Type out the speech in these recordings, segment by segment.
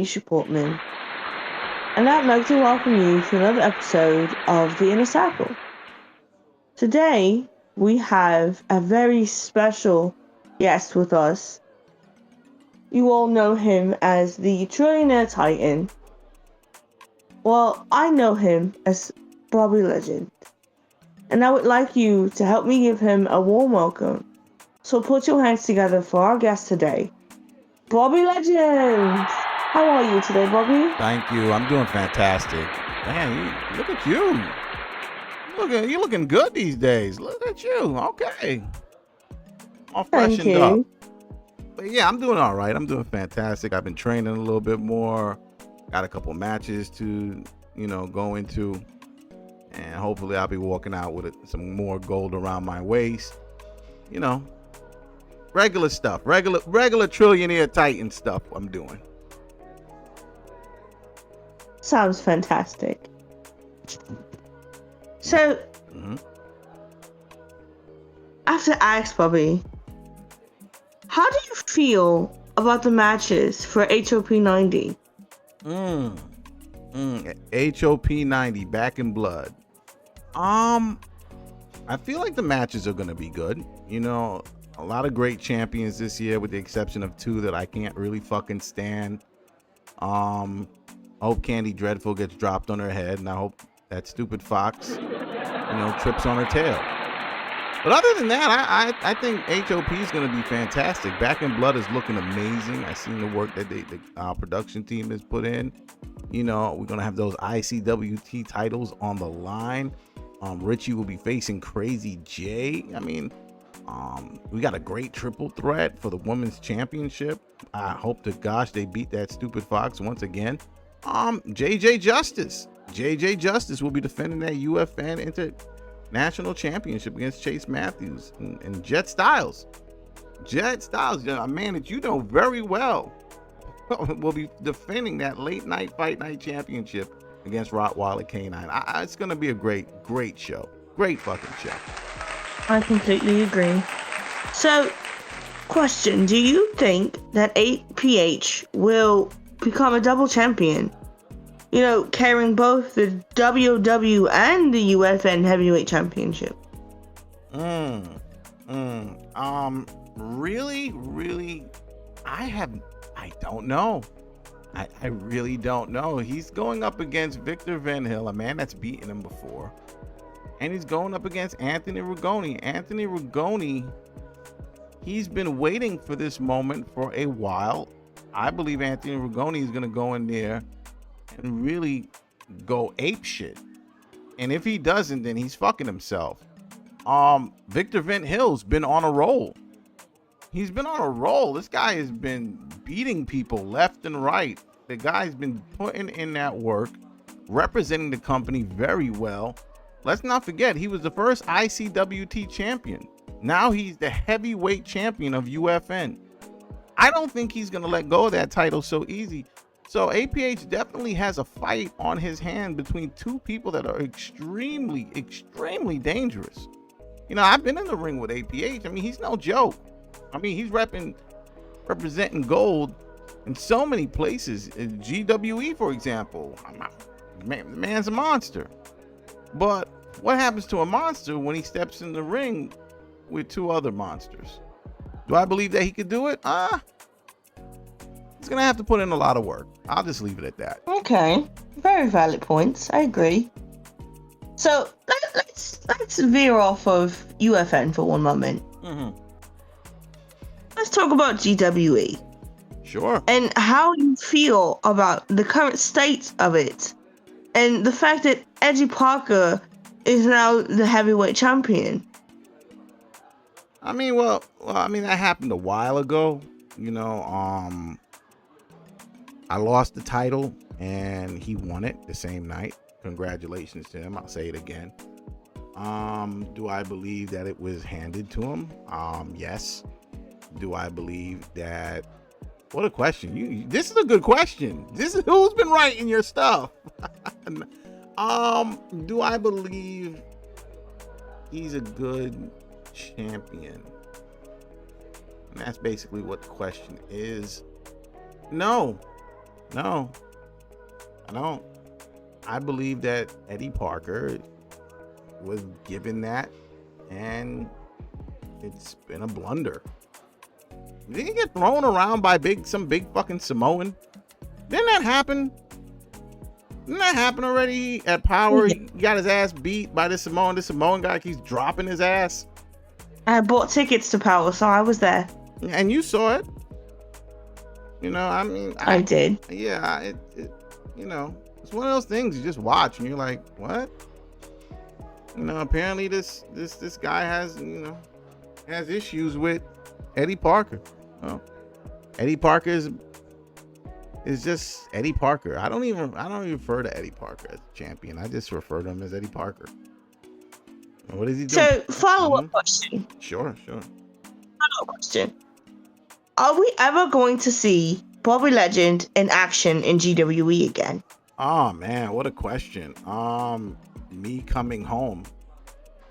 Misha Portman, and I'd like to welcome you to another episode of The Inner Circle. Today, we have a very special guest with us. You all know him as the Trillionaire Titan. Well, I know him as Bobby Legend, and I would like you to help me give him a warm welcome. So put your hands together for our guest today, Bobby Legend. How are you today, Bobby? Thank you. I'm doing fantastic. Man, look at you. You're looking good these days. Look at you. Okay. All Thank freshened up. you. But yeah, I'm doing all right. I'm doing fantastic. I've been training a little bit more. Got a couple matches to, go into. And hopefully I'll be walking out with some more gold around my waist. Regular stuff. Regular Trillionaire Titan stuff I'm doing. Sounds fantastic. So, I have to ask, Bobby, how do you feel about the matches for HOP 90? HOP 90, Back in Blood. I feel like the matches are going to be good. A lot of great champions this year, with the exception of two that I can't really fucking stand. I hope Candy Dreadful gets dropped on her head, and I hope that stupid Fox, trips on her tail. But other than that, I think HOP is going to be fantastic. Back in Blood is looking amazing. I've seen the work that the production team has put in. We're going to have those ICWT titles on the line. Richie will be facing Crazy J. We got a great triple threat for the women's championship. I hope to gosh they beat that stupid Fox once again. JJ Justice will be defending that UFN International Championship against Chase Matthews and Jet Styles. A man that you know very well, will be defending that late night fight night championship against Rottweiler K9. It's going to be a great show. Great fucking show. I completely agree. So, question, do you think that APH will become a double champion? Carrying both the WW and the UFN Heavyweight Championship. Really, I don't know. I really don't know. He's going up against Victor Van Hill, a man that's beaten him before. And he's going up against Anthony Rigoni. Anthony Rigoni, he's been waiting for this moment for a while. I believe Anthony Rigoni is going to go in there and really go ape shit. And if he doesn't, then he's fucking himself. Victor Van Hill's been on a roll. He's been on a roll. This guy has been beating people left and right. The guy's been putting in that work, representing the company very well. Let's not forget, he was the first ICWT champion. Now he's the heavyweight champion of UFN. I don't think he's going to let go of that title so easy. So APH definitely has a fight on his hand between two people that are extremely dangerous. I've been in the ring with APH. He's no joke. He's representing gold in so many places. GWE, for example. The man's a monster. But what happens to a monster when he steps in the ring with two other monsters? Do I believe that he could do it? He's going to have to put in a lot of work. I'll just leave it at that. Okay. Very valid points. I agree. So let's veer off of UFN for one moment. Let's talk about GWE. Sure. And how you feel about the current state of it. And the fact that Edgy Parker is now the heavyweight champion. That happened a while ago. I lost the title and he won it the same night. Congratulations to him. I'll say it again. Do I believe that it was handed to him? Yes. Do I believe that? What a question. This is a good question. This is who's been writing your stuff. Do I believe he's a good champion? And that's basically what the question is. No, No, I don't. I believe that Eddie Parker was given that, and it's been a blunder. Didn't he get thrown around by some big fucking Samoan? Didn't that happen? Didn't that happen already at Power? He got his ass beat by this Samoan. This Samoan guy keeps dropping his ass. I bought tickets to Power, so I was there. And you saw it. You know, I mean, I did. Yeah, you know, it's one of those things you just watch and you're like, what? You know, apparently this guy has issues with Eddie Parker. Well, Eddie Parker is just Eddie Parker. I don't even refer to Eddie Parker as champion. I just refer to him as Eddie Parker. What is he doing? So, follow-up question. Sure. Follow-up question. Are we ever going to see Bobby Legend in action in GWE again? Oh man, what a question. Me coming home.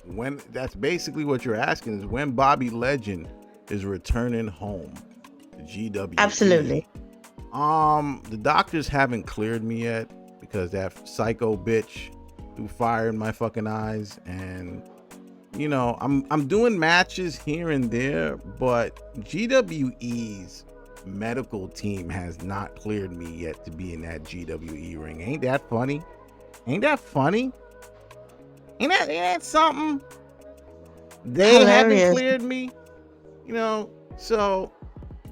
When that's basically what you're asking is when Bobby Legend is returning home to GWE. Absolutely. The doctors haven't cleared me yet because that psycho bitch threw fire in my fucking eyes, and you know, I'm doing matches here and there, but GWE's medical team has not cleared me yet to be in that GWE ring. Ain't that funny? Ain't that something? They haven't cleared me, you know, so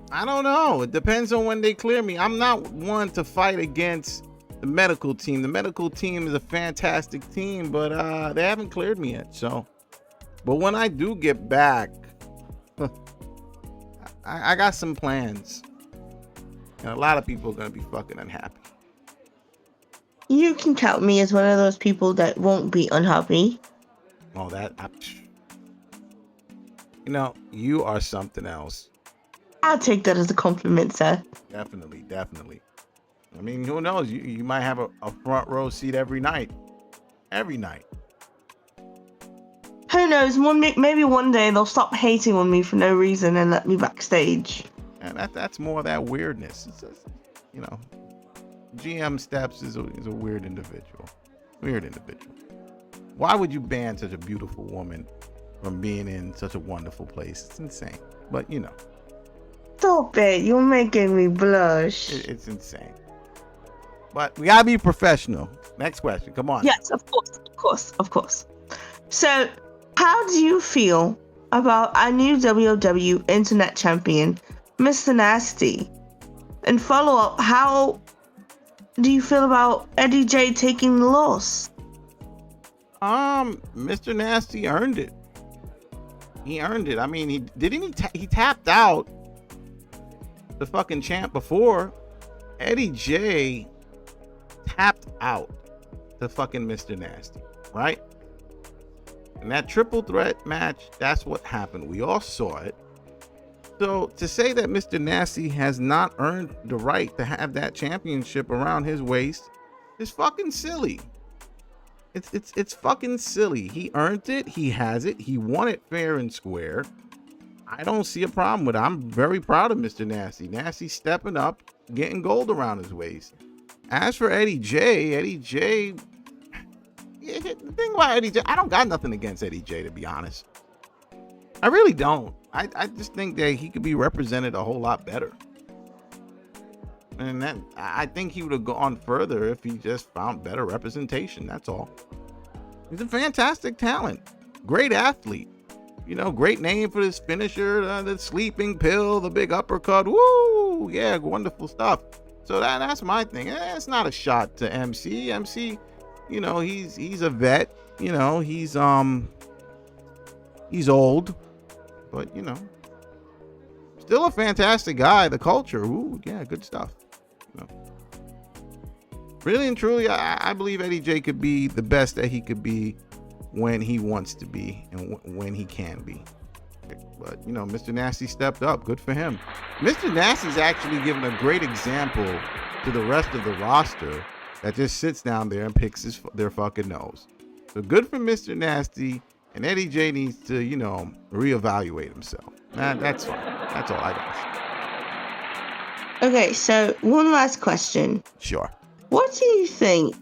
I don't know. It depends on when they clear me. I'm not one to fight against the medical team. The medical team is a fantastic team, but they haven't cleared me yet. So, but when I do get back, I got some plans. And a lot of people are going to be fucking unhappy. You can count me as one of those people that won't be unhappy. Oh, you know, you are something else. I'll take that as a compliment, sir. Definitely. I mean, who knows? You might have a front row seat every night. Every night. Who knows? Maybe one day they'll stop hating on me for no reason and let me backstage. And that's more of that weirdness. It's just, you know, GM Steps is a weird individual. Why would you ban such a beautiful woman from being in such a wonderful place? It's insane. But, you know. Stop it. You're making me blush. It's insane. But we gotta be professional. Next question. Come on. Yes, of course. So, how do you feel about our new WOW Internet Champion, Mr. Nasty? And follow up, how do you feel about Eddie J taking the loss? Mr. Nasty earned it. He earned it. I mean, he tapped out the fucking champ before. Eddie J tapped out to fucking Mr. Nasty, right? And that triple threat match, that's what happened. We all saw it. So to say that Mr. Nasty has not earned the right to have that championship around his waist is fucking silly. It's fucking silly. He earned it. He has it. He won it fair and square. I don't see a problem with it. I'm very proud of Mr. Nasty. Nasty stepping up, getting gold around his waist. As for Eddie J, the thing about Eddie J, I don't got nothing against Eddie J, to be honest. I really don't. I just think that he could be represented a whole lot better. And that I think he would have gone further if he just found better representation. That's all. He's a fantastic talent. Great athlete. You know, great name for this finisher, the sleeping pill, the big uppercut. Woo! Yeah, wonderful stuff. So that's my thing. It's not a shot to MC. MC, you know, he's a vet. You know, he's old, but you know, still a fantastic guy. The culture, ooh, yeah, good stuff. You know. Really and truly, I believe Eddie J could be the best that he could be when he wants to be and when he can be. But you know, Mr. Nasty stepped up. Good for him. Mr. Nasty's actually given a great example to the rest of the roster that just sits down there and picks their fucking nose. So good for Mr. Nasty, and Eddie J needs to, you know, reevaluate himself. That's fine. That's all I got. Okay, so one last question. Sure. What do you think?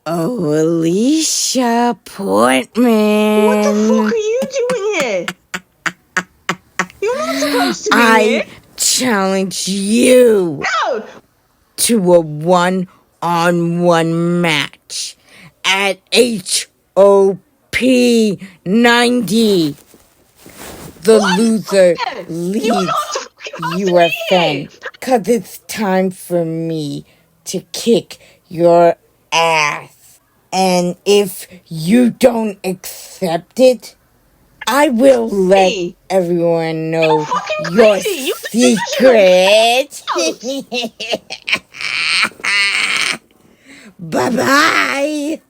Oh, Alicia Portman. What the fuck are you doing here? You're not supposed to be here. I challenge you No! to a one-on-one match at HOP 90. The loser You're not leaves supposed to be here. cause it's time for me to kick your ass. And if you don't accept it, I will let Hey, everyone know fucking your crazy. You secret. delusional. Bye-bye.